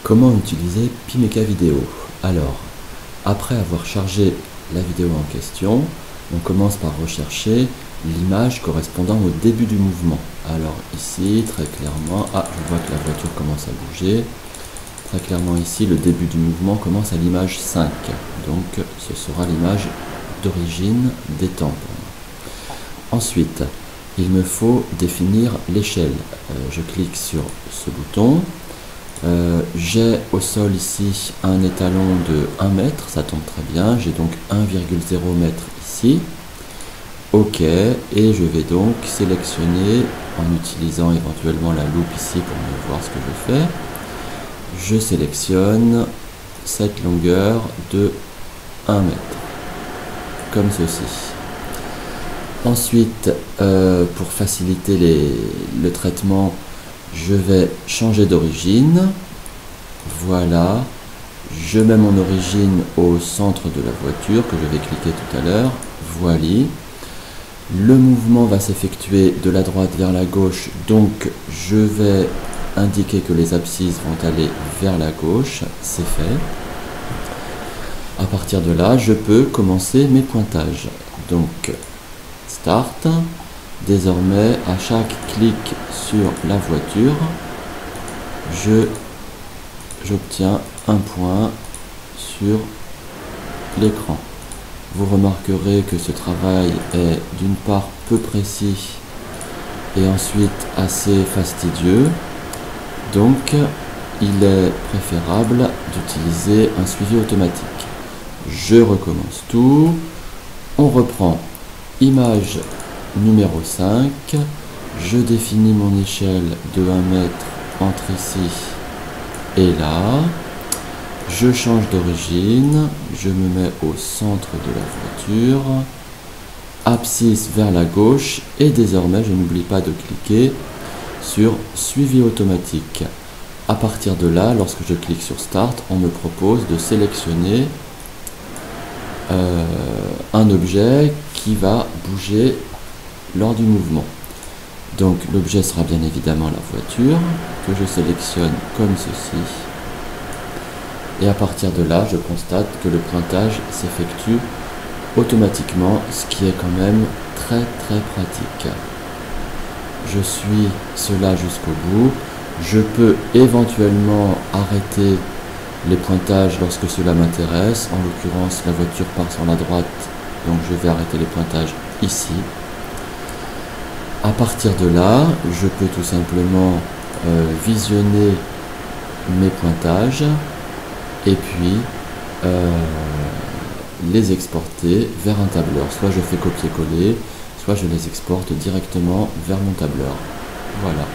Comment utiliser Pimeka Vidéo? Alors, après avoir chargé la vidéo en question, on commence par rechercher l'image correspondant au début du mouvement. Alors ici, très clairement, je vois que la voiture commence à bouger. Très clairement ici, le début du mouvement commence à l'image 5. Donc ce sera l'image d'origine des tampons. Ensuite, il me faut définir l'échelle. Je clique sur ce bouton. J'ai au sol ici un étalon de 1 mètre, ça tombe très bien. J'ai donc 1,0 mètre ici. OK, et je vais donc sélectionner, en utilisant éventuellement la loupe ici pour mieux voir ce que je fais, je sélectionne cette longueur de 1 mètre, comme ceci. Ensuite, pour faciliter le traitement, je vais changer d'origine. Voilà, je mets mon origine au centre de la voiture, que je vais cliquer tout à l'heure. Voilà. Le mouvement va s'effectuer de la droite vers la gauche, donc je vais indiquer que les abscisses vont aller vers la gauche, c'est fait. À partir de là, je peux commencer mes pointages. Donc, Start. Désormais, à chaque clic sur la voiture, j'obtiens un point sur l'écran. Vous remarquerez que ce travail est d'une part peu précis et ensuite assez fastidieux. Donc, il est préférable d'utiliser un suivi automatique. Je recommence tout. On reprend image numéro 5. Je définis mon échelle de 1 mètre entre ici et là. Je change d'origine, je me mets au centre de la voiture, abscisse vers la gauche et désormais je n'oublie pas de cliquer sur suivi automatique. À partir de là, lorsque je clique sur Start, on me propose de sélectionner un objet qui va bouger lors du mouvement. Donc l'objet sera bien évidemment la voiture, que je sélectionne comme ceci. Et à partir de là, je constate que le pointage s'effectue automatiquement, ce qui est quand même très pratique. Je suis cela jusqu'au bout. Je peux éventuellement arrêter les pointages lorsque cela m'intéresse. En l'occurrence, la voiture part sur la droite, donc je vais arrêter les pointages ici. À partir de là, je peux tout simplement visionner mes pointages et puis les exporter vers un tableur. Soit je fais copier-coller, soit je les exporte directement vers mon tableur. Voilà.